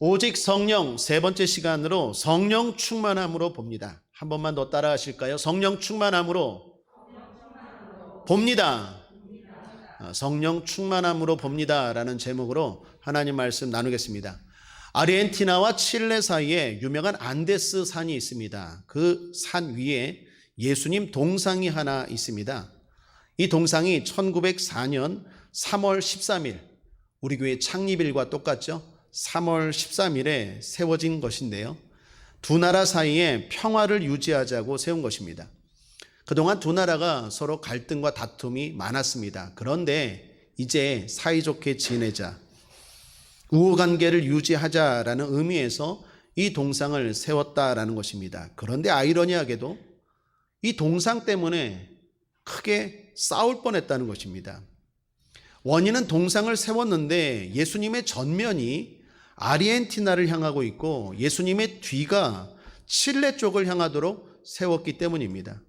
오직 성령 세 번째 시간으로 성령 충만함으로 봅니다. 한 번만 더 따라 하실까요? 성령 충만함으로 봅니다. 성령 충만함으로 봅니다 라는 제목으로 하나님 말씀 나누겠습니다. 아르헨티나와 칠레 사이에 유명한 안데스 산이 있습니다. 그 산 위에 예수님 동상이 하나 있습니다. 이 동상이 1904년 3월 13일 우리 교회 창립일과 똑같죠. 3월 13일에 세워진 것인데요. 두 나라 사이에 평화를 유지하자고 세운 것입니다. 그동안 두 나라가 서로 갈등과 다툼이 많았습니다. 그런데 이제 사이좋게 지내자, 우호관계를 유지하자라는 의미에서 이 동상을 세웠다라는 것입니다. 그런데 아이러니하게도 이 동상 때문에 크게 싸울 뻔했다는 것입니다. 원인은 동상을 세웠는데 예수님의 전면이 아르헨티나를 향하고 있고 예수님의 뒤가 칠레 쪽을 향하도록 세웠기 때문입니다.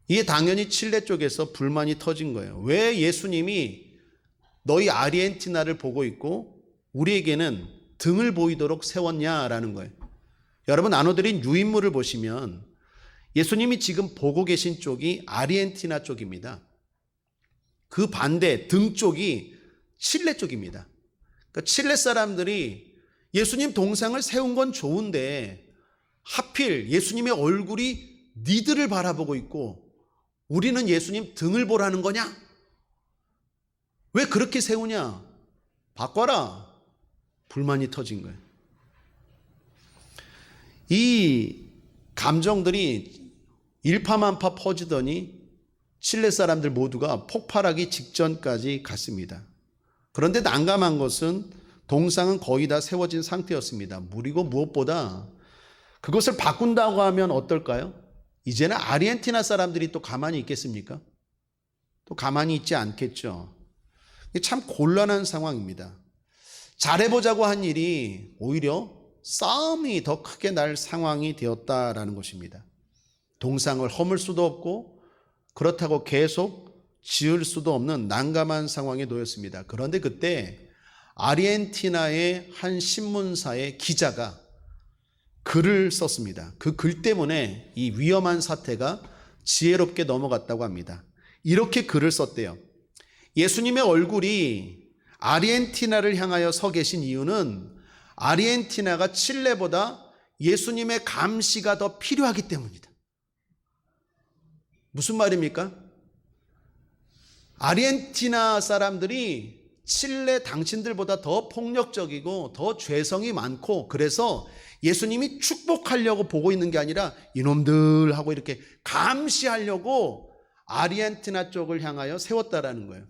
이게 당연히 칠레 쪽에서 불만이 터진 거예요. 왜 예수님이 너희 아르헨티나를 보고 있고 우리에게는 등을 보이도록 세웠냐라는 거예요. 여러분, 나눠드린 유인물을 보시면 예수님이 지금 보고 계신 쪽이 아르헨티나 쪽입니다. 그 반대 등 쪽이 칠레 쪽입니다. 그러니까 칠레 사람들이 예수님 동상을 세운 건 좋은데 하필 예수님의 얼굴이 니들을 바라보고 있고 우리는 예수님 등을 보라는 거냐? 왜 그렇게 세우냐? 바꿔라. 불만이 터진 거예요. 이 감정들이 일파만파 퍼지더니 칠레 사람들 모두가 폭발하기 직전까지 갔습니다. 그런데 난감한 것은 동상은 거의 다 세워진 상태였습니다. 그리고 무엇보다 그것을 바꾼다고 하면 어떨까요? 이제는 아르헨티나 사람들이 또 가만히 있겠습니까? 또 가만히 있지 않겠죠. 참 곤란한 상황입니다. 잘해보자고 한 일이 오히려 싸움이 더 크게 날 상황이 되었다라는 것입니다. 동상을 허물 수도 없고 그렇다고 계속 지을 수도 없는 난감한 상황에 놓였습니다. 그런데 그때 아르헨티나의 한 신문사의 기자가 글을 썼습니다. 그 글 때문에 이 위험한 사태가 지혜롭게 넘어갔다고 합니다. 이렇게 글을 썼대요. 예수님의 얼굴이 아르헨티나를 향하여 서 계신 이유는 아르헨티나가 칠레보다 예수님의 감시가 더 필요하기 때문이다. 무슨 말입니까? 아르헨티나 사람들이 칠레 당신들보다 더 폭력적이고 더 죄성이 많고 그래서 예수님이 축복하려고 보고 있는 게 아니라 이놈들 하고 이렇게 감시하려고 아르헨티나 쪽을 향하여 세웠다라는 거예요.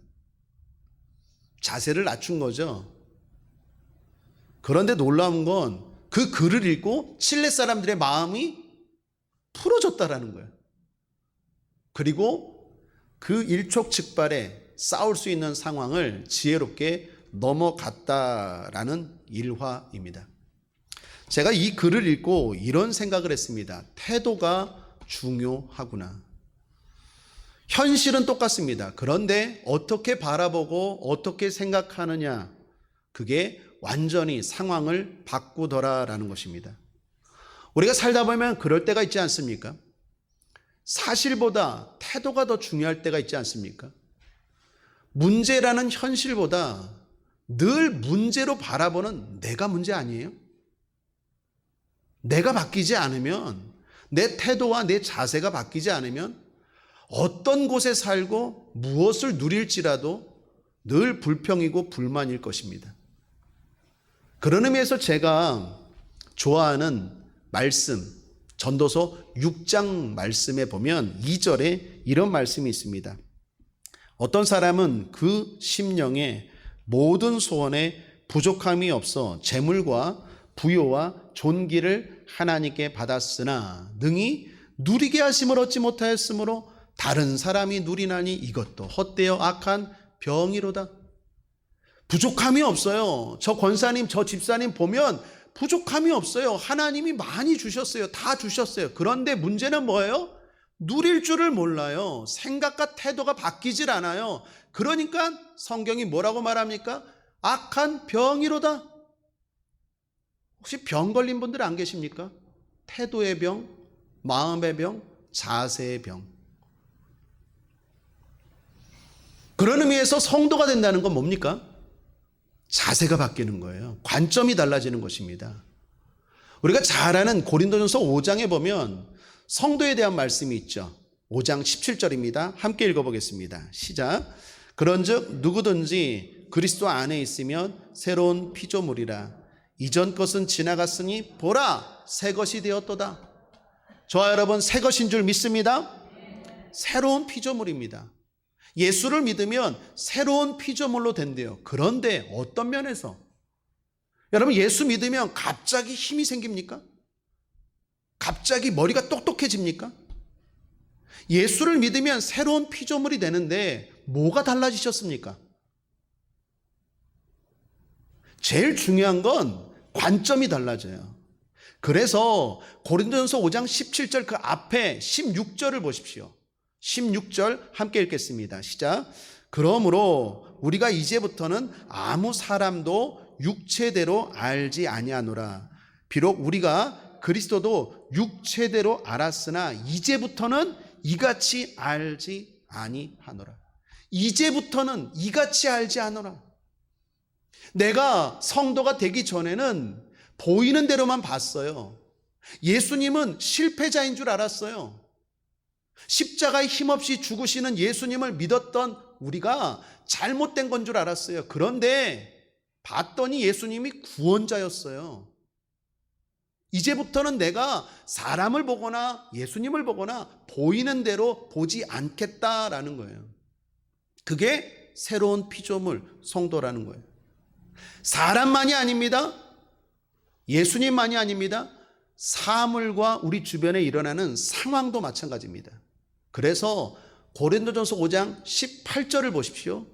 자세를 낮춘 거죠. 그런데 놀라운 건 그 글을 읽고 칠레 사람들의 마음이 풀어졌다라는 거예요. 그리고 그 일촉즉발에 싸울 수 있는 상황을 지혜롭게 넘어갔다라는 일화입니다. 제가 이 글을 읽고 이런 생각을 했습니다. 태도가 중요하구나. 현실은 똑같습니다. 그런데 어떻게 바라보고 어떻게 생각하느냐, 그게 완전히 상황을 바꾸더라라는 것입니다. 우리가 살다 보면 그럴 때가 있지 않습니까? 사실보다 태도가 더 중요할 때가 있지 않습니까? 문제라는 현실보다 늘 문제로 바라보는 내가 문제 아니에요? 내가 바뀌지 않으면, 내 태도와 내 자세가 바뀌지 않으면 어떤 곳에 살고 무엇을 누릴지라도 늘 불평이고 불만일 것입니다. 그런 의미에서 제가 좋아하는 말씀, 전도서 6장 말씀에 보면 2절에 이런 말씀이 있습니다. 어떤 사람은 그 심령에 모든 소원에 부족함이 없어 재물과 부요와 존귀를 하나님께 받았으나 능히 누리게 하심을 얻지 못하였으므로 다른 사람이 누리나니 이것도 헛되어 악한 병이로다. 부족함이 없어요. 저 권사님, 저 집사님 보면 부족함이 없어요. 하나님이 많이 주셨어요. 다 주셨어요. 그런데 문제는 뭐예요? 누릴 줄을 몰라요. 생각과 태도가 바뀌질 않아요. 그러니까 성경이 뭐라고 말합니까? 악한 병이로다. 혹시 병 걸린 분들 안 계십니까? 태도의 병, 마음의 병, 자세의 병. 그런 의미에서 성도가 된다는 건 뭡니까? 자세가 바뀌는 거예요. 관점이 달라지는 것입니다. 우리가 잘 아는 고린도전서 5장에 보면 성도에 대한 말씀이 있죠. 5장 17절입니다. 함께 읽어보겠습니다. 시작. 그런즉 누구든지 그리스도 안에 있으면 새로운 피조물이라. 이전 것은 지나갔으니 보라 새 것이 되었도다. 저와 여러분 새 것인 줄 믿습니다. 새로운 피조물입니다. 예수를 믿으면 새로운 피조물로 된대요. 그런데 어떤 면에서? 여러분 예수 믿으면 갑자기 힘이 생깁니까? 갑자기 머리가 똑똑해집니까? 예수를 믿으면 새로운 피조물이 되는데 뭐가 달라지셨습니까? 제일 중요한 건 관점이 달라져요. 그래서 고린도전서 5장 17절 그 앞에 16절을 보십시오. 16절 함께 읽겠습니다. 시작. 그러므로 우리가 이제부터는 아무 사람도 육체대로 알지 아니하노라. 비록 우리가 그리스도도 육체대로 알았으나 이제부터는 이같이 알지 아니하노라. 이제부터는 이같이 알지 않노라. 내가 성도가 되기 전에는 보이는 대로만 봤어요. 예수님은 실패자인 줄 알았어요. 십자가에 힘없이 죽으시는 예수님을 믿었던 우리가 잘못된 건 줄 알았어요. 그런데 봤더니 예수님이 구원자였어요. 이제부터는 내가 사람을 보거나 예수님을 보거나 보이는 대로 보지 않겠다라는 거예요. 그게 새로운 피조물 성도라는 거예요. 사람만이 아닙니다. 예수님만이 아닙니다. 사물과 우리 주변에 일어나는 상황도 마찬가지입니다. 그래서 고린도전서 5장 18절을 보십시오.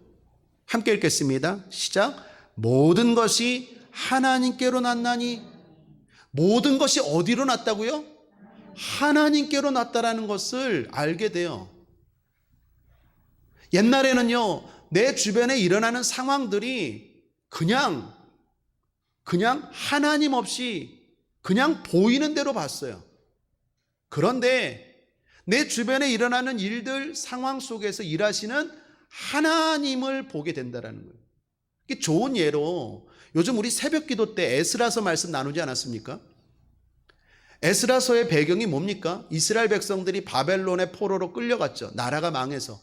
함께 읽겠습니다. 시작. 모든 것이 하나님께로 났나니. 모든 것이 어디로 났다고요? 하나님께로 났다라는 것을 알게 돼요. 옛날에는요, 내 주변에 일어나는 상황들이 그냥 하나님 없이 그냥 보이는 대로 봤어요. 그런데 내 주변에 일어나는 일들, 상황 속에서 일하시는 하나님을 보게 된다는 거예요. 이게 좋은 예로 요즘 우리 새벽 기도 때 에스라서 말씀 나누지 않았습니까? 에스라서의 배경이 뭡니까? 이스라엘 백성들이 바벨론의 포로로 끌려갔죠. 나라가 망해서.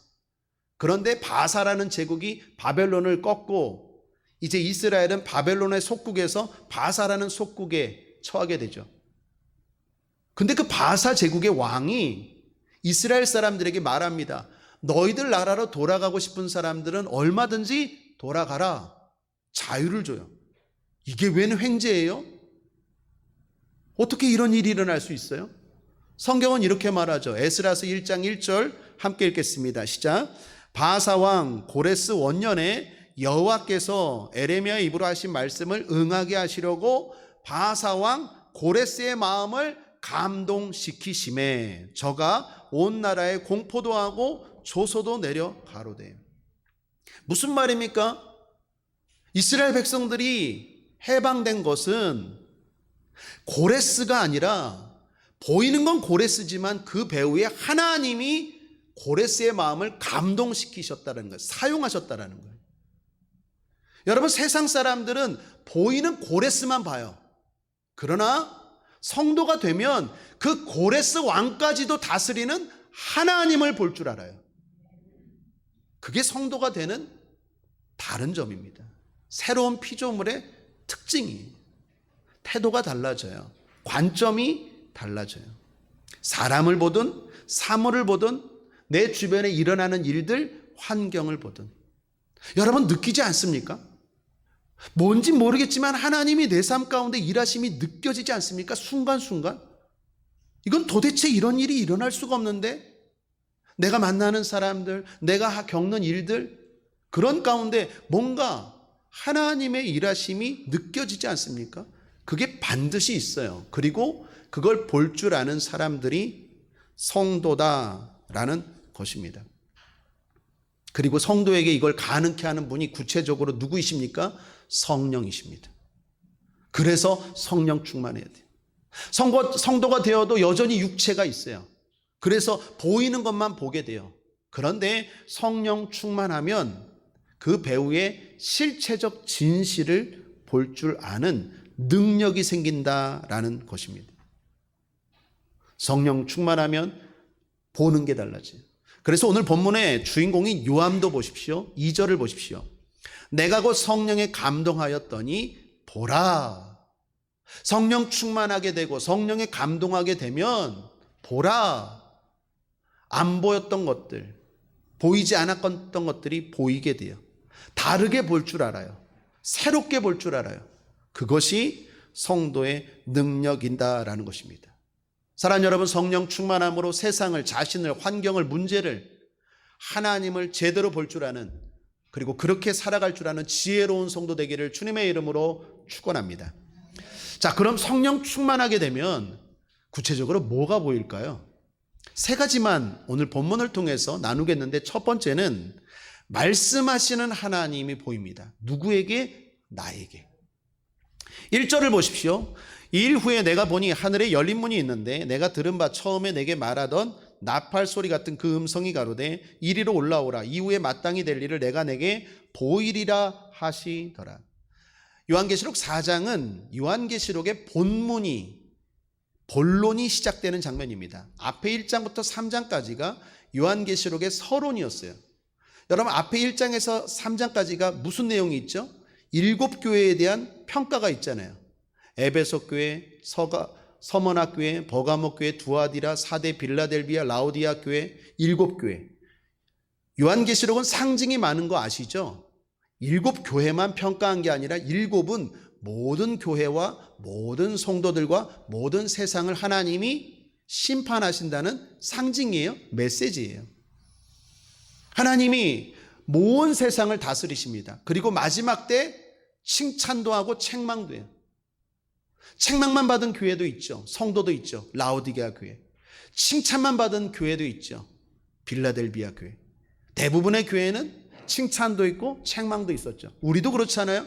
그런데 바사라는 제국이 바벨론을 꺾고 이제 이스라엘은 바벨론의 속국에서 바사라는 속국에 처하게 되죠. 근데 그 바사 제국의 왕이 이스라엘 사람들에게 말합니다. 너희들 나라로 돌아가고 싶은 사람들은 얼마든지 돌아가라. 자유를 줘요. 이게 웬 횡재예요? 어떻게 이런 일이 일어날 수 있어요? 성경은 이렇게 말하죠. 에스라서 1장 1절 함께 읽겠습니다. 시작. 바사 왕 고레스 원년에 여호와께서 에레미야의 입으로 하신 말씀을 응하게 하시려고 바사 왕 고레스의 마음을 감동시키심에 저가 온 나라에 공포도 하고 조소도 내려 가로되. 무슨 말입니까? 이스라엘 백성들이 해방된 것은 고레스가 아니라, 보이는 건 고레스지만 그 배후에 하나님이 고레스의 마음을 감동시키셨다는 거예요. 사용하셨다는 거예요. 여러분, 세상 사람들은 보이는 고레스만 봐요. 그러나 성도가 되면 그 고레스 왕까지도 다스리는 하나님을 볼 줄 알아요. 그게 성도가 되는 다른 점입니다. 새로운 피조물의 특징이에요. 태도가 달라져요. 관점이 달라져요. 사람을 보든 사물을 보든 내 주변에 일어나는 일들, 환경을 보든. 여러분 느끼지 않습니까? 뭔지 모르겠지만 하나님이 내 삶 가운데 일하심이 느껴지지 않습니까? 순간순간. 이건 도대체 이런 일이 일어날 수가 없는데, 내가 만나는 사람들, 내가 겪는 일들, 그런 가운데 뭔가 하나님의 일하심이 느껴지지 않습니까? 그게 반드시 있어요. 그리고 그걸 볼 줄 아는 사람들이 성도다라는 것입니다. 그리고 성도에게 이걸 가능케 하는 분이 구체적으로 누구이십니까? 성령이십니다. 그래서 성령 충만해야 돼요. 성도가 되어도 여전히 육체가 있어요. 그래서 보이는 것만 보게 돼요. 그런데 성령 충만하면 그 배우의 실체적 진실을 볼 줄 아는 능력이 생긴다라는 것입니다. 성령 충만하면 보는 게 달라져요. 그래서 오늘 본문의 주인공인 요함도 보십시오. 2절을 보십시오. 내가 곧 성령에 감동하였더니 보라. 성령 충만하게 되고 성령에 감동하게 되면 보라. 안 보였던 것들, 보이지 않았던 것들이 보이게 돼요. 다르게 볼 줄 알아요. 새롭게 볼 줄 알아요. 그것이 성도의 능력이다라는 것입니다. 사랑하는 여러분, 성령 충만함으로 세상을, 자신을, 환경을, 문제를, 하나님을 제대로 볼 줄 아는, 그리고 그렇게 살아갈 줄 아는 지혜로운 성도 되기를 주님의 이름으로 축원합니다. 자, 그럼 성령 충만하게 되면 구체적으로 뭐가 보일까요? 세 가지만 오늘 본문을 통해서 나누겠는데, 첫 번째는 말씀하시는 하나님이 보입니다. 누구에게? 나에게. 1절을 보십시오. 일 후에 내가 보니 하늘에 열린 문이 있는데 내가 들은 바 처음에 내게 말하던 나팔 소리 같은 그 음성이 가로되 이리로 올라오라. 이후에 마땅히 될 일을 내가 내게 보이리라 하시더라. 요한계시록 4장은 요한계시록의 본론이 시작되는 장면입니다. 앞에 1장부터 3장까지가 요한계시록의 서론이었어요. 여러분, 앞에 1장에서 3장까지가 무슨 내용이 있죠? 7교회에 대한 평가가 있잖아요. 에베소 교회, 서머나 교회, 버가모 교회, 두아디라, 사데, 빌라델비아, 라오디아 교회, 7교회. 요한계시록은 상징이 많은 거 아시죠? 7교회만 평가한 게 아니라 7은 모든 교회와 모든 성도들과 모든 세상을 하나님이 심판하신다는 상징이에요. 메시지예요. 하나님이 모든 세상을 다스리십니다. 그리고 마지막 때 칭찬도 하고 책망도 해요. 책망만 받은 교회도 있죠. 성도도 있죠. 라오디게아 교회. 칭찬만 받은 교회도 있죠. 빌라델비아 교회. 대부분의 교회는 칭찬도 있고 책망도 있었죠. 우리도 그렇잖아요.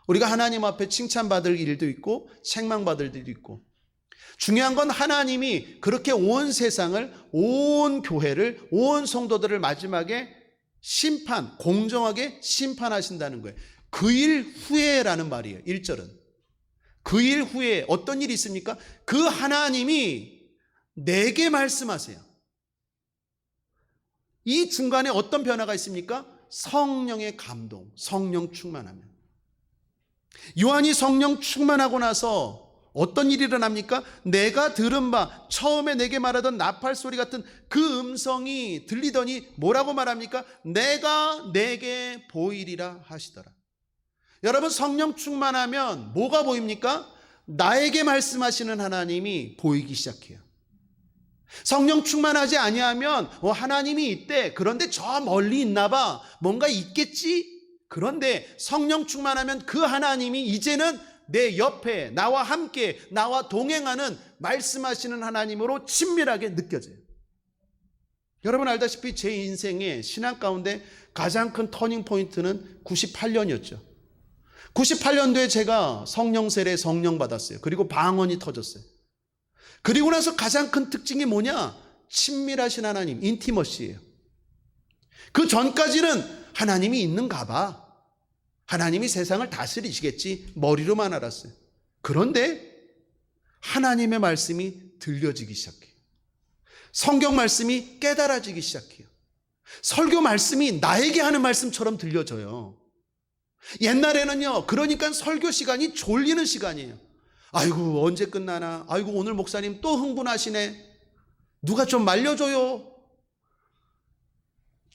우리가 하나님 앞에 칭찬받을 일도 있고 책망받을 일도 있고. 중요한 건 하나님이 그렇게 온 세상을, 온 교회를, 온 성도들을 마지막에 공정하게 심판하신다는 거예요. 그 일 후에라는 말이에요. 1절은. 그 일 후에 어떤 일이 있습니까? 그 하나님이 내게 말씀하세요. 이 중간에 어떤 변화가 있습니까? 성령의 감동, 성령 충만하면. 요한이 성령 충만하고 나서 어떤 일이 일어납니까? 내가 들은 바 처음에 내게 말하던 나팔 소리 같은 그 음성이 들리더니 뭐라고 말합니까? 내가 내게 보이리라 하시더라. 여러분, 성령 충만하면 뭐가 보입니까? 나에게 말씀하시는 하나님이 보이기 시작해요. 성령 충만하지 아니하면 하나님이 있대. 그런데 저 멀리 있나 봐. 뭔가 있겠지? 그런데 성령 충만하면 그 하나님이 이제는 내 옆에 나와 함께 나와 동행하는 말씀하시는 하나님으로 친밀하게 느껴져요. 여러분 알다시피 제 인생의 신앙 가운데 가장 큰 터닝 포인트는 98년이었죠. 98년도에 제가 성령 세례 성령 받았어요. 그리고 방언이 터졌어요. 그리고 나서 가장 큰 특징이 뭐냐? 친밀하신 하나님, 인티머시예요. 그 전까지는 하나님이 있는가 봐. 하나님이 세상을 다스리시겠지 머리로만 알았어요. 그런데 하나님의 말씀이 들려지기 시작해요. 성경 말씀이 깨달아지기 시작해요. 설교 말씀이 나에게 하는 말씀처럼 들려져요. 옛날에는요, 그러니까 설교 시간이 졸리는 시간이에요. 아이고 언제 끝나나, 아이고 오늘 목사님 또 흥분하시네, 누가 좀 말려줘요.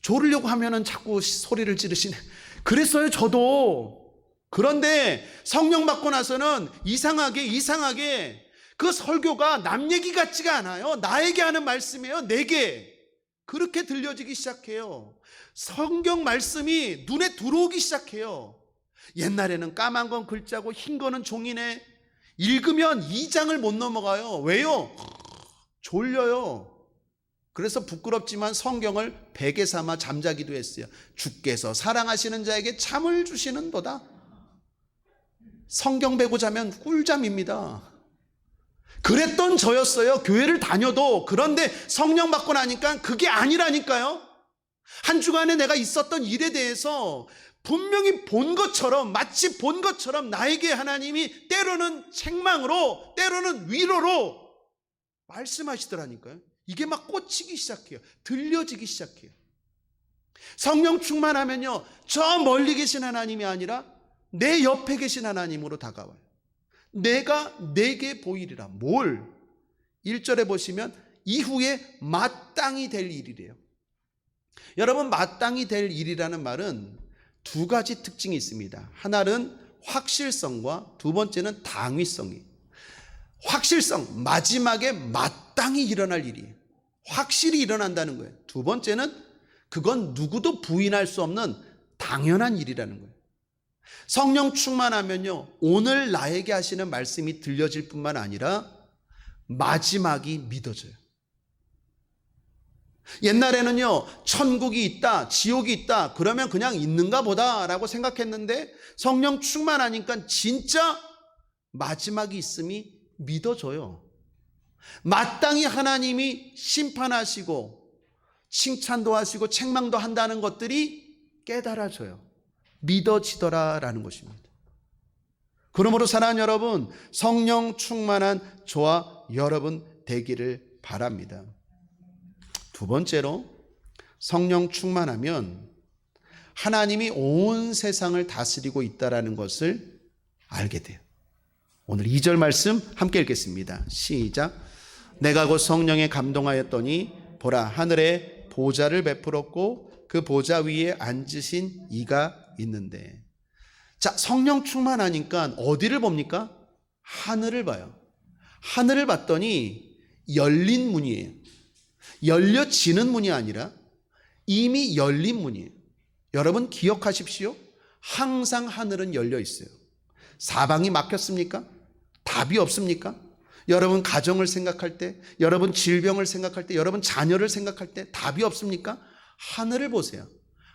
졸으려고 하면은 자꾸 소리를 지르시네. 그랬어요 저도. 그런데 성령 받고 나서는 이상하게 그 설교가 남 얘기 같지가 않아요. 나에게 하는 말씀이에요. 내게. 그렇게 들려지기 시작해요. 성경 말씀이 눈에 들어오기 시작해요. 옛날에는 까만 건 글자고 흰 거는 종이네. 읽으면 2장을 못 넘어가요. 왜요? 졸려요. 그래서 부끄럽지만 성경을 베개 삼아 잠자기도 했어요. 주께서 사랑하시는 자에게 잠을 주시는도다. 성경 배고 자면 꿀잠입니다. 그랬던 저였어요. 교회를 다녀도. 그런데 성령 받고 나니까 그게 아니라니까요. 한 주간에 내가 있었던 일에 대해서 분명히 본 것처럼, 마치 본 것처럼 나에게 하나님이 때로는 책망으로, 때로는 위로로 말씀하시더라니까요. 이게 막 꽂히기 시작해요. 들려지기 시작해요. 성령 충만하면요, 저 멀리 계신 하나님이 아니라 내 옆에 계신 하나님으로 다가와요. 내가 내게 보이리라. 뭘? 1절에 보시면 이후에 마땅히 될 일이래요. 여러분, 마땅히 될 일이라는 말은 두 가지 특징이 있습니다. 하나는 확실성과 두 번째는 당위성이에요. 확실성, 마지막에 마땅히 일어날 일이에요. 확실히 일어난다는 거예요. 두 번째는 그건 누구도 부인할 수 없는 당연한 일이라는 거예요. 성령 충만하면요, 오늘 나에게 하시는 말씀이 들려질 뿐만 아니라 마지막이 믿어져요. 옛날에는요, 천국이 있다, 지옥이 있다, 그러면 그냥 있는가 보다 라고 생각했는데 성령 충만하니까 진짜 마지막이 있음이 믿어져요. 마땅히 하나님이 심판하시고 칭찬도 하시고 책망도 한다는 것들이 깨달아져요. 믿어지더라라는 것입니다. 그러므로 사랑하는 여러분, 성령 충만한 저와 여러분 되기를 바랍니다. 두 번째로, 성령 충만하면 하나님이 온 세상을 다스리고 있다는 것을 알게 돼요. 오늘 2절 말씀 함께 읽겠습니다. 시작. 내가 곧 성령에 감동하였더니 보라, 하늘에 보좌를 베풀었고 그 보좌 위에 앉으신 이가 있는데. 자, 성령 충만하니까 어디를 봅니까? 하늘을 봐요. 하늘을 봤더니 열린 문이에요. 열려지는 문이 아니라 이미 열린 문이에요. 여러분 기억하십시오. 항상 하늘은 열려 있어요. 사방이 막혔습니까? 답이 없습니까? 여러분 가정을 생각할 때, 여러분 질병을 생각할 때, 여러분 자녀를 생각할 때 답이 없습니까? 하늘을 보세요.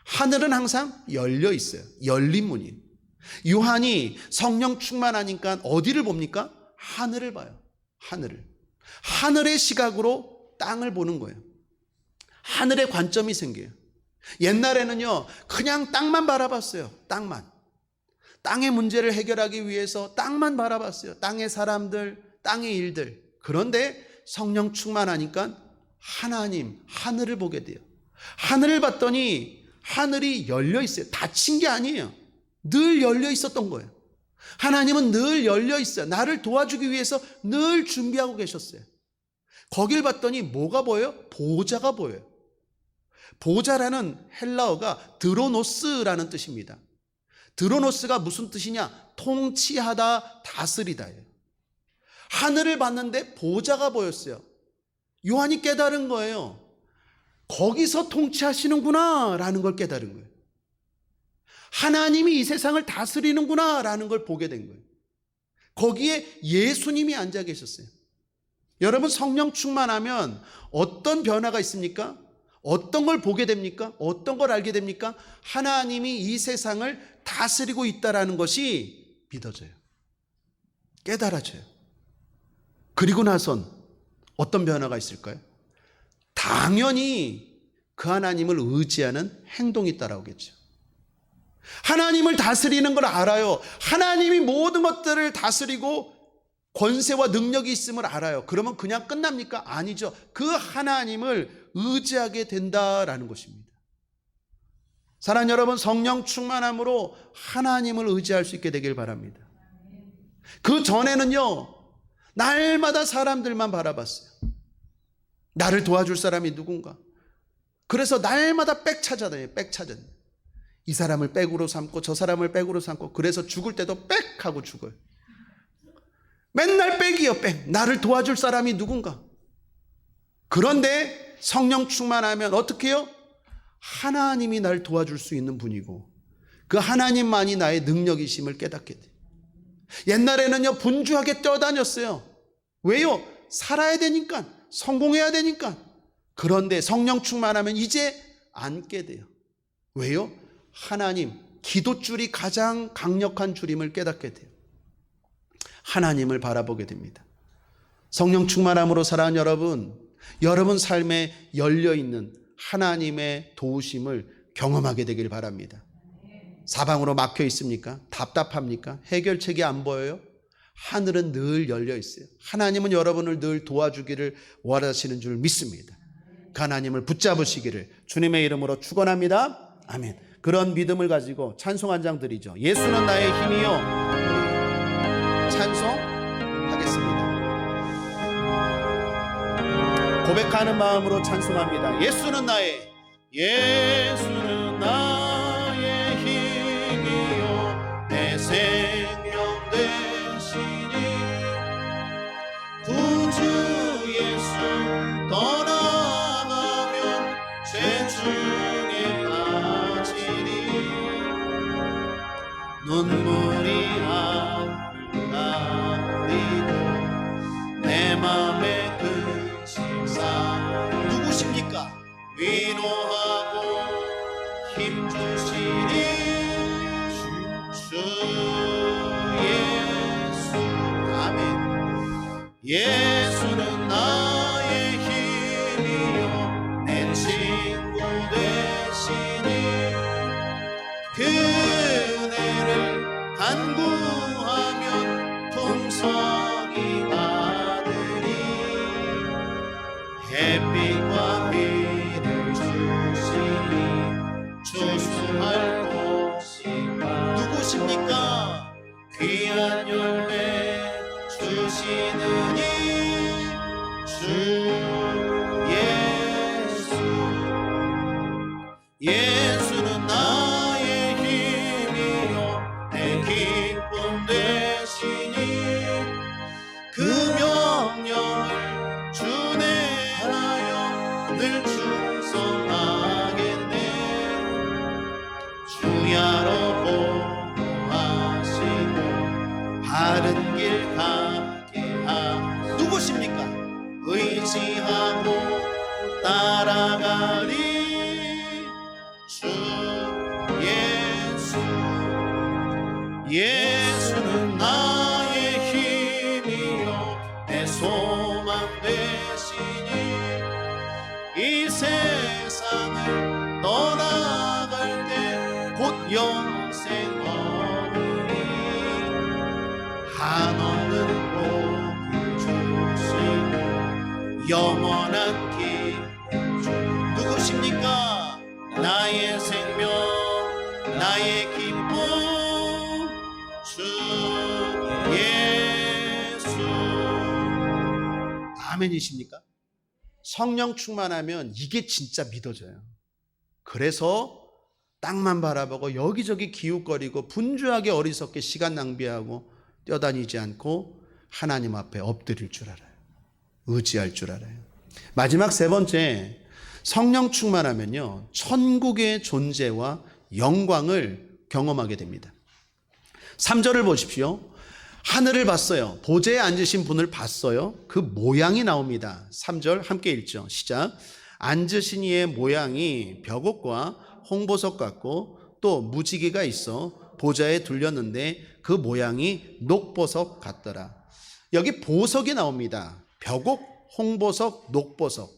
하늘은 항상 열려 있어요. 열린 문이에요. 요한이 성령 충만하니까 어디를 봅니까? 하늘을 봐요. 하늘을. 하늘의 시각으로 땅을 보는 거예요. 하늘의 관점이 생겨요. 옛날에는요, 그냥 땅만 바라봤어요. 땅만. 땅의 문제를 해결하기 위해서 땅만 바라봤어요. 땅의 사람들, 땅의 일들. 그런데 성령 충만하니까 하나님, 하늘을 보게 돼요. 하늘을 봤더니 하늘이 열려 있어요. 닫힌 게 아니에요. 늘 열려 있었던 거예요. 하나님은 늘 열려 있어요. 나를 도와주기 위해서 늘 준비하고 계셨어요. 거길 봤더니 뭐가 보여요? 보좌가 보여요. 보좌라는 헬라어가 드로노스라는 뜻입니다. 드로노스가 무슨 뜻이냐? 통치하다, 다스리다예요. 하늘을 봤는데 보좌가 보였어요. 요한이 깨달은 거예요. 거기서 통치하시는구나 라는 걸 깨달은 거예요. 하나님이 이 세상을 다스리는구나 라는 걸 보게 된 거예요. 거기에 예수님이 앉아 계셨어요. 여러분 성령 충만하면 어떤 변화가 있습니까? 어떤 걸 보게 됩니까? 어떤 걸 알게 됩니까? 하나님이 이 세상을 다스리고 있다는 것이 믿어져요. 깨달아져요. 그리고 나선 어떤 변화가 있을까요? 당연히 그 하나님을 의지하는 행동이 따라오겠죠. 하나님을 다스리는 걸 알아요. 하나님이 모든 것들을 다스리고 권세와 능력이 있음을 알아요. 그러면 그냥 끝납니까? 아니죠. 그 하나님을 의지하게 된다라는 것입니다. 사랑하는 여러분, 성령 충만함으로 하나님을 의지할 수 있게 되길 바랍니다. 그 전에는요, 날마다 사람들만 바라봤어요. 나를 도와줄 사람이 누군가. 그래서 날마다 백 찾아다녀요. 백 찾아다녀요. 이 사람을 백으로 삼고 저 사람을 백으로 삼고, 그래서 죽을 때도 백 하고 죽어요. 맨날 백이요, 백. 나를 도와줄 사람이 누군가. 그런데 성령 충만하면 어떻게 해요? 하나님이 날 도와줄 수 있는 분이고 그 하나님만이 나의 능력이심을 깨닫게 돼요. 옛날에는요, 분주하게 뛰어다녔어요. 왜요? 살아야 되니까, 성공해야 되니까. 그런데 성령 충만하면 이제 앉게 돼요. 왜요? 하나님, 기도줄이 가장 강력한 줄임을 깨닫게 돼요. 하나님을 바라보게 됩니다. 성령 충만함으로 살아가는 여러분 삶에 열려있는 하나님의 도우심을 경험하게 되길 바랍니다. 사방으로 막혀 있습니까? 답답합니까? 해결책이 안 보여요? 하늘은 늘 열려 있어요. 하나님은 여러분을 늘 도와주기를 원하시는 줄 믿습니다. 그 하나님을 붙잡으시기를 주님의 이름으로 축원합니다. 아멘. 그런 믿음을 가지고 찬송 한 장 드리죠. 예수는 나의 힘이요. 찬송하겠습니다. 고백하는 마음으로 찬송합니다. 예수는 나의 힘이요 내 생명 되시니 구주 예수 떠나가면 죄 중에 아치리 눈물이 흘러가리고 내 맘에 근심사 누구십니까? 위로하고 힘 주시니 주 예수. 아멘. 예수는 나의 힘이요 내 친구 되시니 그 은혜를 간구하면 풍성히 받으리 햇빛과 비를 주시니 추수할 곳이 누구십니까? 귀한 열매 주시느니 주 예수. 예수는 나의 힘이요 내 기쁨 되시니 그 명령을 준행하여 늘 충성하겠네 주야로 보호하시고 바른 길 가게 하 누구십니까? 의지하고 따라가리 주 예수. 예수는 나의 힘이요 내 소망 되시니 이 세상을 떠나갈 때 곧 영생 얻으리 한없는 복을 주시고 영원한 기쁨 주 누구십니까? 나의 생명 나의 기쁨 주 예수. 아멘이십니까? 성령 충만하면 이게 진짜 믿어져요. 그래서 땅만 바라보고 여기저기 기웃거리고 분주하게 어리석게 시간 낭비하고 뛰어다니지 않고 하나님 앞에 엎드릴 줄 알아요. 의지할 줄 알아요. 마지막 세 번째, 성령 충만하면요 천국의 존재와 영광을 경험하게 됩니다. 3절을 보십시오. 하늘을 봤어요. 보좌에 앉으신 분을 봤어요. 그 모양이 나옵니다. 3절 함께 읽죠. 시작. 앉으신 이의 모양이 벽옥과 홍보석 같고 또 무지개가 있어 보좌에 둘렸는데 그 모양이 녹보석 같더라. 여기 보석이 나옵니다. 벽옥, 홍보석, 녹보석.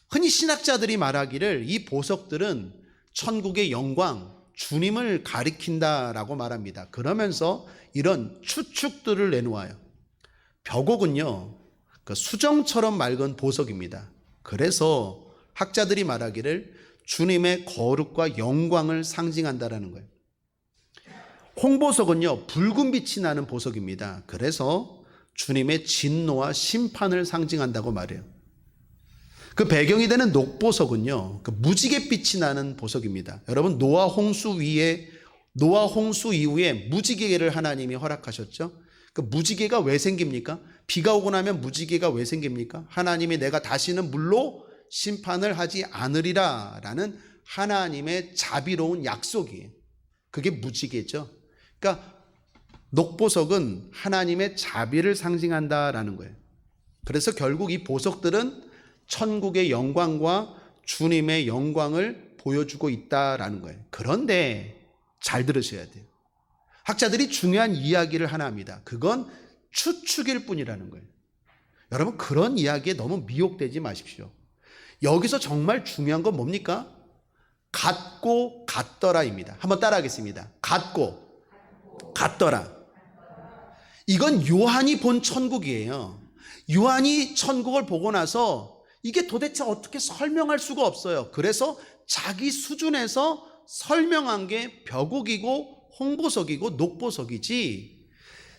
흔히 신학자들이 말하기를 이 보석들은 천국의 영광, 주님을 가리킨다라고 말합니다. 그러면서 이런 추측들을 내놓아요. 벽옥은요 그 수정처럼 맑은 보석입니다. 그래서 학자들이 말하기를 주님의 거룩과 영광을 상징한다라는 거예요. 홍보석은요 붉은 빛이 나는 보석입니다. 그래서 주님의 진노와 심판을 상징한다고 말해요. 그 배경이 되는 녹보석은요 그 무지갯빛이 나는 보석입니다. 여러분 노아 홍수 이후에 무지개를 하나님이 허락하셨죠. 그 무지개가 왜 생깁니까? 비가 오고 나면 무지개가 왜 생깁니까? 하나님이 내가 다시는 물로 심판을 하지 않으리라 라는 하나님의 자비로운 약속이에요. 그게 무지개죠. 그러니까 녹보석은 하나님의 자비를 상징한다라는 거예요. 그래서 결국 이 보석들은 천국의 영광과 주님의 영광을 보여주고 있다라는 거예요. 그런데 잘 들으셔야 돼요. 학자들이 중요한 이야기를 하나 합니다. 그건 추측일 뿐이라는 거예요. 여러분, 그런 이야기에 너무 미혹되지 마십시오. 여기서 정말 중요한 건 뭡니까? 같고 같더라입니다. 한번 따라하겠습니다. 같고 같더라. 이건 요한이 본 천국이에요. 요한이 천국을 보고 나서 이게 도대체 어떻게 설명할 수가 없어요. 그래서 자기 수준에서 설명한 게 벼곡이고 홍보석이고 녹보석이지,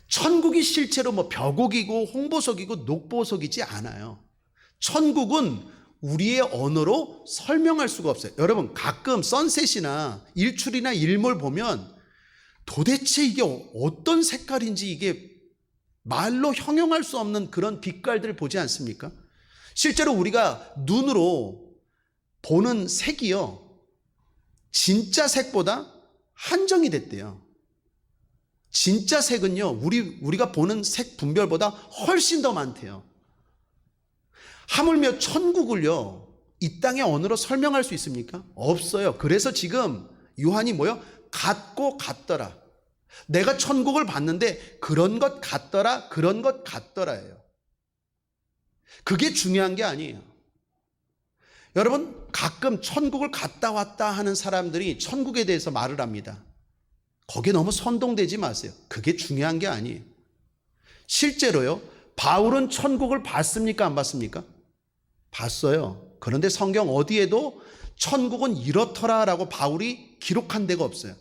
천국이 실제로 뭐 벼곡이고 홍보석이고 녹보석이지 않아요. 천국은 우리의 언어로 설명할 수가 없어요. 여러분, 가끔 선셋이나 일출이나 일몰 보면 도대체 이게 어떤 색깔인지 이게 말로 형용할 수 없는 그런 빛깔들을 보지 않습니까? 실제로 우리가 눈으로 보는 색이요, 진짜 색보다 한정이 됐대요. 진짜 색은요, 우리가 보는 색 분별보다 훨씬 더 많대요. 하물며 천국을요, 이 땅의 언어로 설명할 수 있습니까? 없어요. 그래서 지금 요한이 뭐요? 같고 같더라. 내가 천국을 봤는데 그런 것 같더라, 그런 것 같더라예요. 그게 중요한 게 아니에요. 여러분, 가끔 천국을 갔다 왔다 하는 사람들이 천국에 대해서 말을 합니다. 거기에 너무 선동되지 마세요. 그게 중요한 게 아니에요. 실제로요, 바울은 천국을 봤습니까? 안 봤습니까? 봤어요. 그런데 성경 어디에도 천국은 이렇더라라고 바울이 기록한 데가 없어요.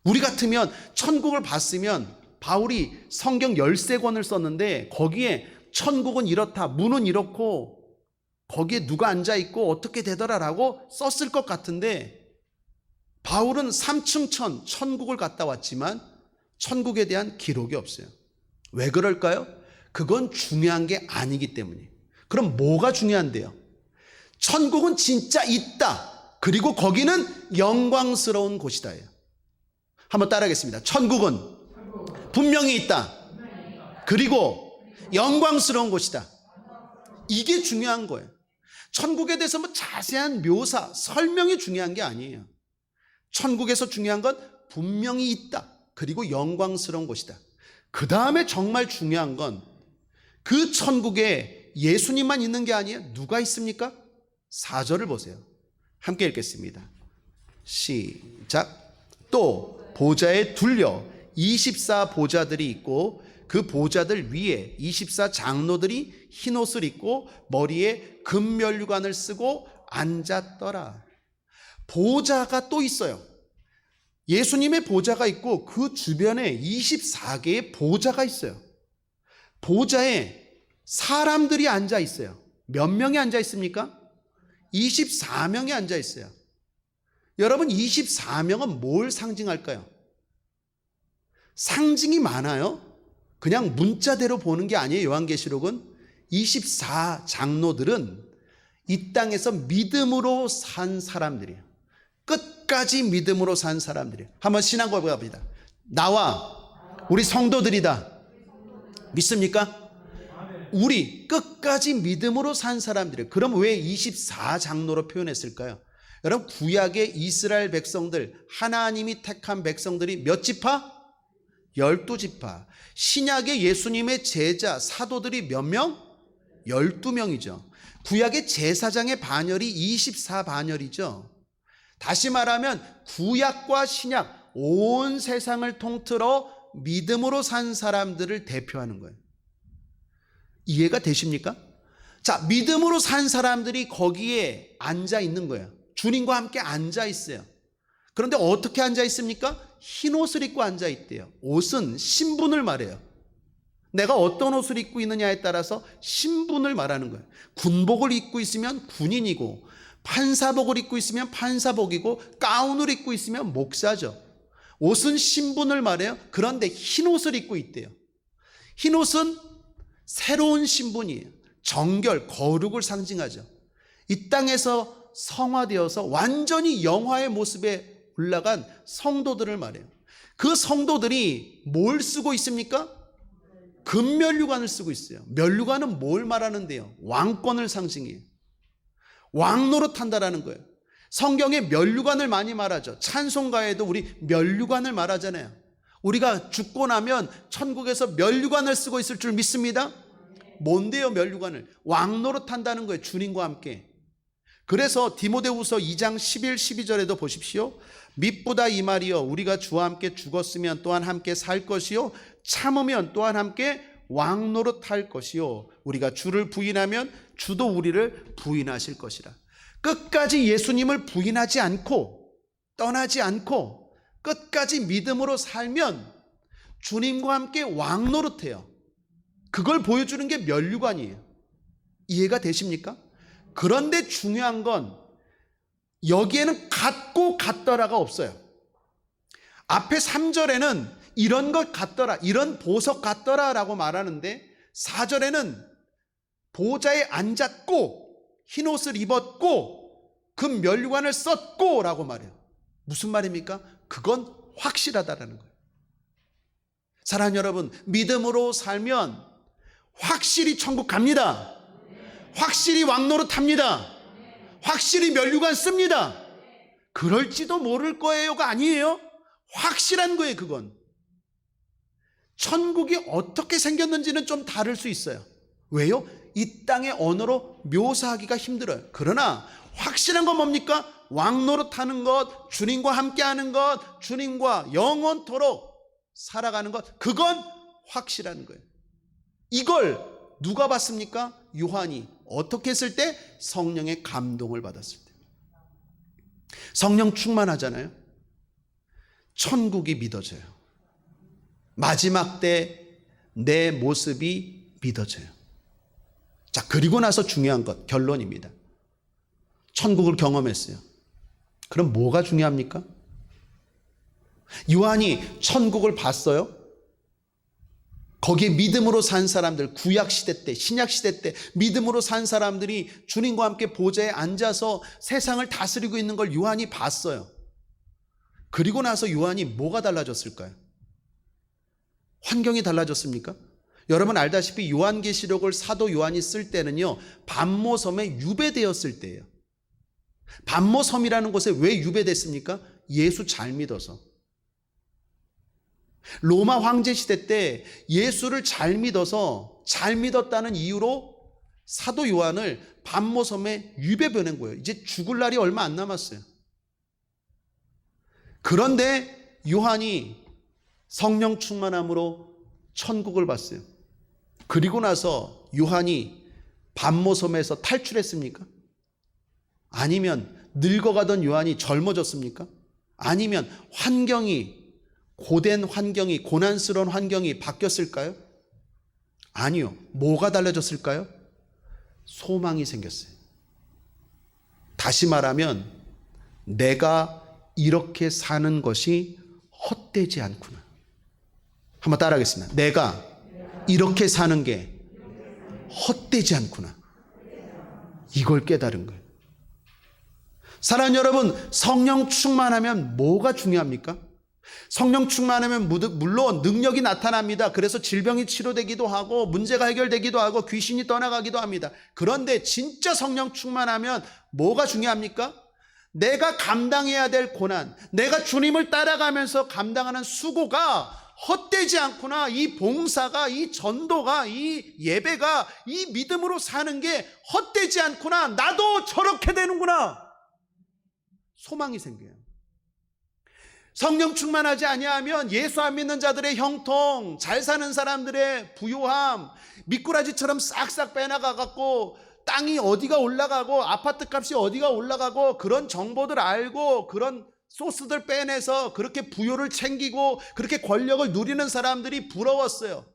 우리 같으면 천국을 봤으면 바울이 성경 13권을 썼는데 거기에 천국은 이렇다, 문은 이렇고 거기에 누가 앉아있고 어떻게 되더라라고 썼을 것 같은데, 바울은 3층 천국을 갔다 왔지만 천국에 대한 기록이 없어요. 왜 그럴까요? 그건 중요한 게 아니기 때문이에요. 그럼 뭐가 중요한데요? 천국은 진짜 있다. 그리고 거기는 영광스러운 곳이다예요. 한번 따라하겠습니다. 천국은 분명히 있다. 그리고 영광스러운 곳이다. 이게 중요한 거예요. 천국에 대해서 뭐 자세한 묘사, 설명이 중요한 게 아니에요. 천국에서 중요한 건 분명히 있다. 그리고 영광스러운 곳이다. 그 다음에 정말 중요한 건 그 천국에 예수님만 있는 게 아니에요. 누가 있습니까? 4절을 보세요. 함께 읽겠습니다. 시작. 또 보좌에 둘려 24 보좌들이 있고 그 보좌들 위에 24 장로들이 흰옷을 입고 머리에 금면류관을 쓰고 앉았더라. 보좌가 또 있어요. 예수님의 보좌가 있고 그 주변에 24개의 보좌가 있어요. 보좌에 사람들이 앉아 있어요. 몇 명이 앉아 있습니까? 24명이 앉아 있어요. 여러분, 24명은 뭘 상징할까요? 상징이 많아요. 그냥 문자대로 보는 게 아니에요. 요한계시록은 24 장로들은 이 땅에서 믿음으로 산 사람들이에요. 끝까지 믿음으로 산 사람들이에요. 한번 신앙 고백합니다. 나와 우리 성도들이다. 믿습니까? 우리 끝까지 믿음으로 산 사람들이에요. 그럼 왜 24 장로로 표현했을까요? 여러분, 구약의 이스라엘 백성들, 하나님이 택한 백성들이 몇 지파? 12지파. 신약의 예수님의 제자, 사도들이 몇 명? 12명이죠. 구약의 제사장의 반열이 24 반열이죠. 다시 말하면 구약과 신약, 온 세상을 통틀어 믿음으로 산 사람들을 대표하는 거예요. 이해가 되십니까? 자, 믿음으로 산 사람들이 거기에 앉아 있는 거예요. 주님과 함께 앉아 있어요. 그런데 어떻게 앉아 있습니까? 흰 옷을 입고 앉아 있대요. 옷은 신분을 말해요. 내가 어떤 옷을 입고 있느냐에 따라서 신분을 말하는 거예요. 군복을 입고 있으면 군인이고, 판사복을 입고 있으면 판사복이고, 가운을 입고 있으면 목사죠. 옷은 신분을 말해요. 그런데 흰 옷을 입고 있대요. 흰 옷은 새로운 신분이에요. 정결, 거룩을 상징하죠. 이 땅에서 성화되어서 완전히 영화의 모습에 올라간 성도들을 말해요. 그 성도들이 뭘 쓰고 있습니까? 금면류관을 쓰고 있어요. 면류관은 뭘 말하는데요? 왕권을 상징해요. 왕노릇한다라는 거예요. 성경에 면류관을 많이 말하죠. 찬송가에도 우리 면류관을 말하잖아요. 우리가 죽고 나면 천국에서 면류관을 쓰고 있을 줄 믿습니다. 뭔데요, 면류관을? 왕노릇한다는 거예요, 주님과 함께. 그래서 디모데후서 2장 11, 12절에도 보십시오. mit보다 이 말이요, 우리가 주와 함께 죽었으면 또한 함께 살 것이요, 참으면 또한 함께 왕노릇할 것이요, 우리가 주를 부인하면 주도 우리를 부인하실 것이라. 끝까지 예수님을 부인하지 않고 떠나지 않고 끝까지 믿음으로 살면 주님과 함께 왕노릇해요. 그걸 보여주는 게 면류관이에요. 이해가 되십니까? 그런데 중요한 건 여기에는 같고 같더라가 없어요. 앞에 3절에는 이런 것 같더라, 이런 보석 같더라 라고 말하는데 4절에는 보좌에 앉았고 흰옷을 입었고 그 면류관을 썼고 라고 말해요. 무슨 말입니까? 그건 확실하다라는 거예요. 사랑하는 여러분, 믿음으로 살면 확실히 천국 갑니다. 확실히 왕노릇합니다. 확실히 면류관 씁니다. 그럴지도 모를 거예요가 아니에요. 확실한 거예요. 그건 천국이 어떻게 생겼는지는 좀 다를 수 있어요. 왜요? 이 땅의 언어로 묘사하기가 힘들어요. 그러나 확실한 건 뭡니까? 왕노릇하는 것, 주님과 함께하는 것, 주님과 영원토록 살아가는 것, 그건 확실한 거예요. 이걸 누가 봤습니까? 요한이. 어떻게 했을 때? 성령의 감동을 받았을 때. 성령 충만하잖아요. 천국이 믿어져요. 마지막 때 내 모습이 믿어져요. 자, 그리고 나서 중요한 것, 결론입니다. 천국을 경험했어요. 그럼 뭐가 중요합니까? 요한이 천국을 봤어요. 거기에 믿음으로 산 사람들, 구약시대 때, 신약시대 때 믿음으로 산 사람들이 주님과 함께 보좌에 앉아서 세상을 다스리고 있는 걸 요한이 봤어요. 그리고 나서 요한이 뭐가 달라졌을까요? 환경이 달라졌습니까? 여러분 알다시피 요한계시록을 사도 요한이 쓸 때는요, 반모섬에 유배되었을 때예요. 반모섬이라는 곳에 왜 유배됐습니까? 예수 잘 믿어서. 로마 황제 시대 때 예수를 잘 믿어서, 잘 믿었다는 이유로 사도 요한을 반모섬에 유배 보낸 거예요. 이제 죽을 날이 얼마 안 남았어요. 그런데 요한이 성령 충만함으로 천국을 봤어요. 그리고 나서 요한이 반모섬에서 탈출했습니까? 아니면 늙어가던 요한이 젊어졌습니까? 아니면 환경이, 고된 환경이, 고난스러운 환경이 바뀌었을까요? 아니요. 뭐가 달라졌을까요? 소망이 생겼어요. 다시 말하면 내가 이렇게 사는 것이 헛되지 않구나. 한번 따라하겠습니다. 내가 이렇게 사는 게 헛되지 않구나. 이걸 깨달은 거예요. 사랑하는 여러분, 성령 충만하면 뭐가 중요합니까? 성령 충만하면 물론 능력이 나타납니다. 그래서 질병이 치료되기도 하고 문제가 해결되기도 하고 귀신이 떠나가기도 합니다. 그런데 진짜 성령 충만하면 뭐가 중요합니까? 내가 감당해야 될 고난, 내가 주님을 따라가면서 감당하는 수고가 헛되지 않구나. 이 봉사가, 이 전도가, 이 예배가, 이 믿음으로 사는 게 헛되지 않구나. 나도 저렇게 되는구나. 소망이 생겨요. 성령 충만하지 아니하면 예수 안 믿는 자들의 형통, 잘 사는 사람들의 부요함, 미꾸라지처럼 싹싹 빼나가갖고 땅이 어디가 올라가고 아파트 값이 어디가 올라가고 그런 정보들 알고 그런 소스들 빼내서 그렇게 부요를 챙기고 그렇게 권력을 누리는 사람들이 부러웠어요.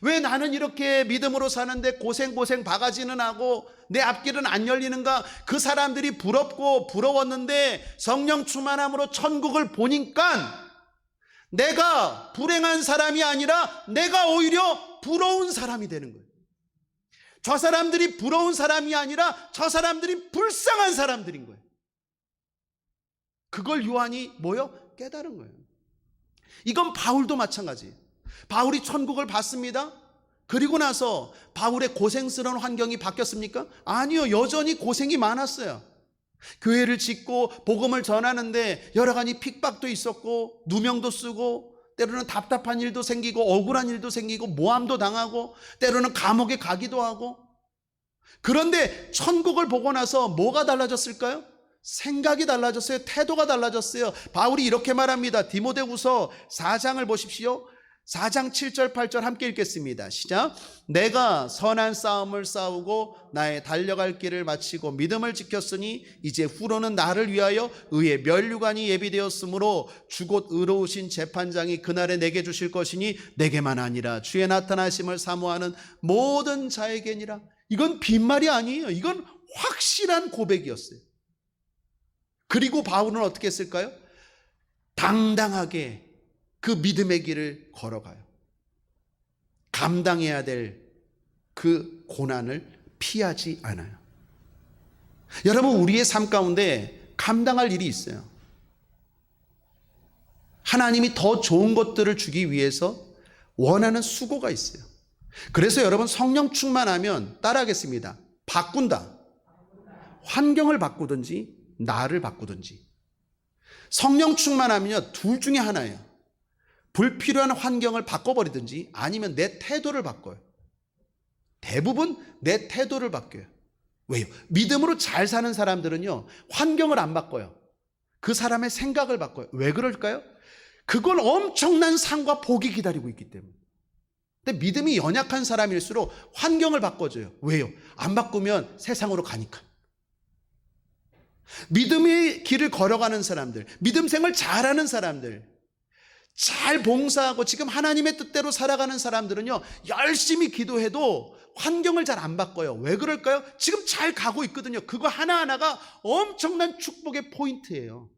왜 나는 이렇게 믿음으로 사는데 고생 바가지는 하고 내 앞길은 안 열리는가? 그 사람들이 부럽고 부러웠는데 성령 충만함으로 천국을 보니까 내가 불행한 사람이 아니라 내가 오히려 부러운 사람이 되는 거예요. 저 사람들이 부러운 사람이 아니라 저 사람들이 불쌍한 사람들인 거예요. 그걸 요한이 깨달은 거예요. 이건 바울도 마찬가지예요. 바울이 천국을 봤습니다. 그리고 나서 바울의 고생스러운 환경이 바뀌었습니까? 아니요. 여전히 고생이 많았어요. 교회를 짓고 복음을 전하는데 여러 가지 핍박도 있었고 누명도 쓰고 때로는 답답한 일도 생기고 억울한 일도 생기고 모함도 당하고 때로는 감옥에 가기도 하고. 그런데 천국을 보고 나서 뭐가 달라졌을까요? 생각이 달라졌어요. 태도가 달라졌어요. 바울이 이렇게 말합니다. 디모데후서 4장을 보십시오. 4장 7절 8절 함께 읽겠습니다. 시작. 내가 선한 싸움을 싸우고 나의 달려갈 길을 마치고 믿음을 지켰으니 이제 후로는 나를 위하여 의의 면류관이 예비되었으므로 주곧 의로우신 재판장이 그날에 내게 주실 것이니 내게만 아니라 주의 나타나심을 사모하는 모든 자에게니라. 이건 빈말이 아니에요. 이건 확실한 고백이었어요. 그리고 바울은 어떻게 했을까요? 당당하게 그 믿음의 길을 걸어가요. 감당해야 될 그 고난을 피하지 않아요. 여러분, 우리의 삶 가운데 감당할 일이 있어요. 하나님이 더 좋은 것들을 주기 위해서 원하는 수고가 있어요. 그래서 여러분, 성령 충만하면 따라하겠습니다. 바꾼다. 환경을 바꾸든지 나를 바꾸든지. 성령 충만하면요, 둘 중에 하나예요. 불필요한 환경을 바꿔버리든지 아니면 내 태도를 바꿔요. 대부분 내 태도를 바뀌어요. 왜요? 믿음으로 잘 사는 사람들은요, 환경을 안 바꿔요. 그 사람의 생각을 바꿔요. 왜 그럴까요? 그걸 엄청난 상과 복이 기다리고 있기 때문에. 근데 믿음이 연약한 사람일수록 환경을 바꿔줘요. 왜요? 안 바꾸면 세상으로 가니까. 믿음의 길을 걸어가는 사람들, 믿음 생활 잘하는 사람들, 잘 봉사하고 지금 하나님의 뜻대로 살아가는 사람들은요, 열심히 기도해도 환경을 잘 안 바꿔요. 왜 그럴까요? 지금 잘 가고 있거든요. 그거 하나하나가 엄청난 축복의 포인트예요.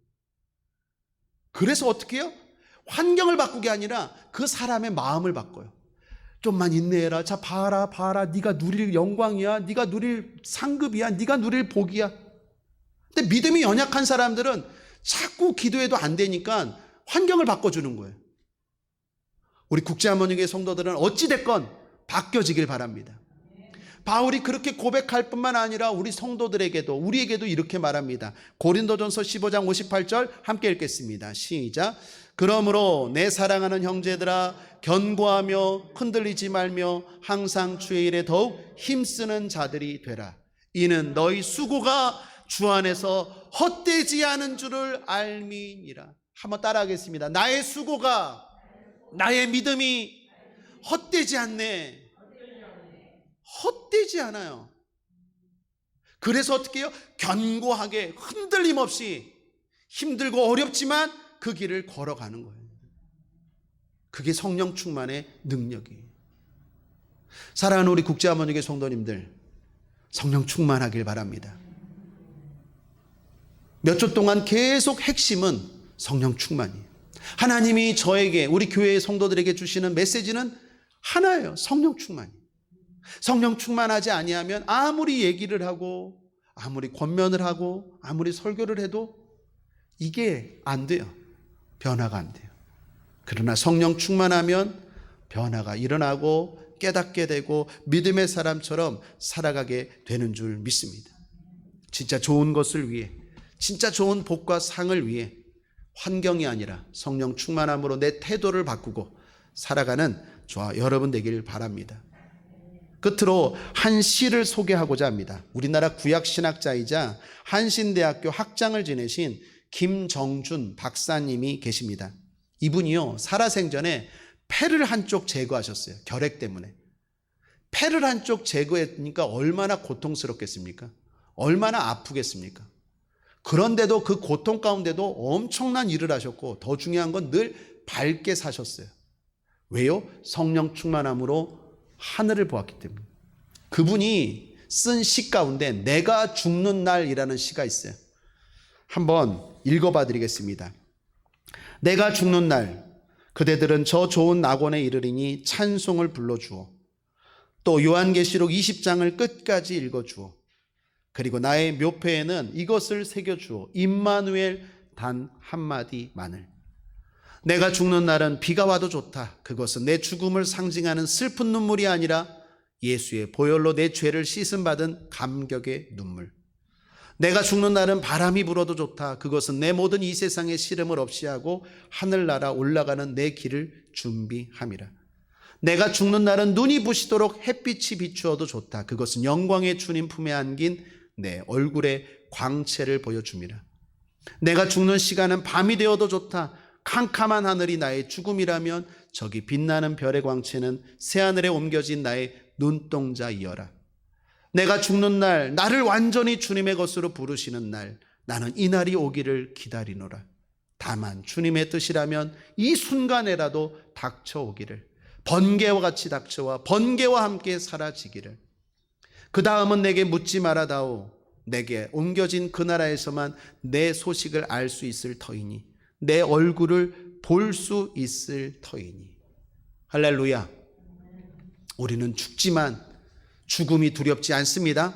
그래서 어떻게 해요? 환경을 바꾸게 아니라 그 사람의 마음을 바꿔요. 좀만 인내해라. 자, 봐라. 네가 누릴 영광이야. 네가 누릴 상급이야. 네가 누릴 복이야. 근데 믿음이 연약한 사람들은 자꾸 기도해도 안 되니까 환경을 바꿔주는 거예요. 우리 국제한문교회 성도들은 어찌됐건 바뀌어지길 바랍니다. 바울이 그렇게 고백할 뿐만 아니라 우리 성도들에게도, 우리에게도 이렇게 말합니다. 고린도전서 15장 58절 함께 읽겠습니다. 시작. 그러므로 내 사랑하는 형제들아, 견고하며 흔들리지 말며 항상 주의 일에 더욱 힘쓰는 자들이 되라. 이는 너희 수고가 주 안에서 헛되지 않은 줄을 알미니라. 한번 따라하겠습니다. 나의 수고가, 나의 믿음이 헛되지 않네. 헛되지 않아요. 그래서 어떻게 해요? 견고하게 흔들림 없이 힘들고 어렵지만 그 길을 걸어가는 거예요. 그게 성령 충만의 능력이에요. 사랑하는 우리 국제한문교회 성도님들, 성령 충만하길 바랍니다. 몇 주 동안 계속 핵심은 성령 충만이에요. 하나님이 저에게, 우리 교회의 성도들에게 주시는 메시지는 하나예요. 성령 충만이에요. 성령 충만하지 아니하면 아무리 얘기를 하고 아무리 권면을 하고 아무리 설교를 해도 이게 안 돼요. 변화가 안 돼요. 그러나 성령 충만하면 변화가 일어나고 깨닫게 되고 믿음의 사람처럼 살아가게 되는 줄 믿습니다. 진짜 좋은 것을 위해, 진짜 좋은 복과 상을 위해 환경이 아니라 성령 충만함으로 내 태도를 바꾸고 살아가는 저와 여러분 되길 바랍니다. 끝으로 한 시를 소개하고자 합니다. 우리나라 구약신학자이자 한신대학교 학장을 지내신 김정준 박사님이 계십니다. 이분이요, 살아생전에 폐를 한쪽 제거하셨어요. 결핵 때문에. 폐를 한쪽 제거했으니까 얼마나 고통스럽겠습니까? 얼마나 아프겠습니까? 그런데도 그 고통 가운데도 엄청난 일을 하셨고, 더 중요한 건 늘 밝게 사셨어요. 왜요? 성령 충만함으로 하늘을 보았기 때문에. 그분이 쓴 시 가운데 내가 죽는 날이라는 시가 있어요. 한번 읽어봐 드리겠습니다. 내가 죽는 날 그대들은 저 좋은 낙원에 이르리니 찬송을 불러주어, 또 요한계시록 20장을 끝까지 읽어주어, 그리고 나의 묘패에는 이것을 새겨주어, 임마누엘 단 한마디만을. 내가 죽는 날은 비가 와도 좋다. 그것은 내 죽음을 상징하는 슬픈 눈물이 아니라 예수의 보혈로 내 죄를 씻음 받은 감격의 눈물. 내가 죽는 날은 바람이 불어도 좋다. 그것은 내 모든 이 세상의 시름을 없이 하고 하늘나라 올라가는 내 길을 준비함이라. 내가 죽는 날은 눈이 부시도록 햇빛이 비추어도 좋다. 그것은 영광의 주님 품에 안긴 내 얼굴의 광채를 보여줌이라. 내가 죽는 시간은 밤이 되어도 좋다. 캄캄한 하늘이 나의 죽음이라면 저기 빛나는 별의 광채는 새하늘에 옮겨진 나의 눈동자이어라. 내가 죽는 날, 나를 완전히 주님의 것으로 부르시는 날, 나는 이 날이 오기를 기다리노라. 다만 주님의 뜻이라면 이 순간에라도 닥쳐오기를, 번개와 같이 닥쳐와 번개와 함께 사라지기를. 그 다음은 내게 묻지 말아다오. 내게 옮겨진 그 나라에서만 내 소식을 알 수 있을 터이니, 내 얼굴을 볼 수 있을 터이니. 할렐루야. 우리는 죽지만 죽음이 두렵지 않습니다.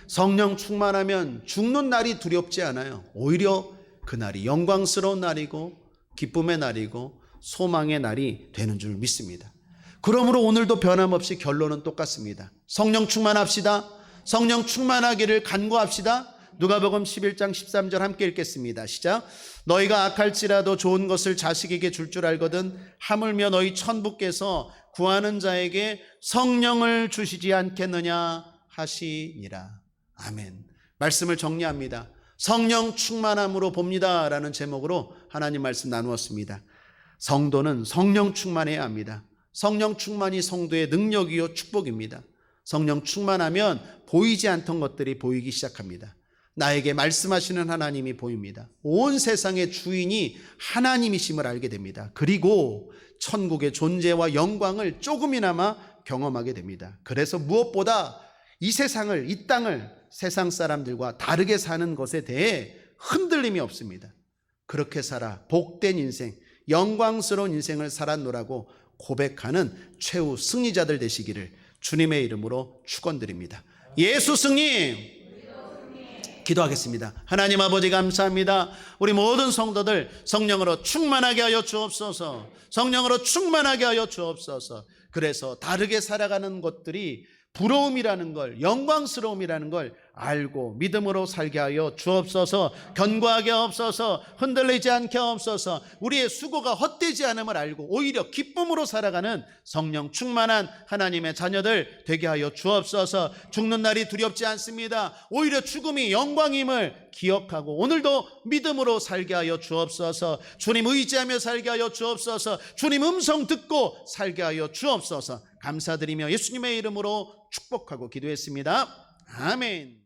성령 충만하면 죽는 날이 두렵지 않아요. 오히려 그날이 영광스러운 날이고 기쁨의 날이고 소망의 날이 되는 줄 믿습니다. 그러므로 오늘도 변함없이 결론은 똑같습니다. 성령 충만합시다. 성령 충만하기를 간구합시다. 누가복음 11장 13절 함께 읽겠습니다. 시작. 너희가 악할지라도 좋은 것을 자식에게 줄 줄 알거든 하물며 너희 천부께서 구하는 자에게 성령을 주시지 않겠느냐 하시니라. 아멘. 말씀을 정리합니다. 성령 충만함으로 봅니다 라는 제목으로 하나님 말씀 나누었습니다. 성도는 성령 충만해야 합니다. 성령 충만이 성도의 능력이요 축복입니다. 성령 충만하면 보이지 않던 것들이 보이기 시작합니다. 나에게 말씀하시는 하나님이 보입니다. 온 세상의 주인이 하나님이심을 알게 됩니다. 그리고 천국의 존재와 영광을 조금이나마 경험하게 됩니다. 그래서 무엇보다 이 세상을, 이 땅을 세상 사람들과 다르게 사는 것에 대해 흔들림이 없습니다. 그렇게 살아 복된 인생, 영광스러운 인생을 살았노라고 고백하는 최후 승리자들 되시기를 주님의 이름으로 축원드립니다. 예수 승리! 기도하겠습니다. 하나님 아버지 감사합니다. 우리 모든 성도들 성령으로 충만하게 하여 주옵소서. 성령으로 충만하게 하여 주옵소서. 그래서 다르게 살아가는 것들이 부러움이라는 걸, 영광스러움이라는 걸 알고 믿음으로 살게 하여 주옵소서. 견고하게 없어서, 흔들리지 않게 없어서, 우리의 수고가 헛되지 않음을 알고 오히려 기쁨으로 살아가는 성령 충만한 하나님의 자녀들 되게 하여 주옵소서. 죽는 날이 두렵지 않습니다. 오히려 죽음이 영광임을 기억하고 오늘도 믿음으로 살게 하여 주옵소서. 주님 의지하며 살게 하여 주옵소서. 주님 음성 듣고 살게 하여 주옵소서. 감사드리며 예수님의 이름으로 축복하고 기도했습니다. 아멘.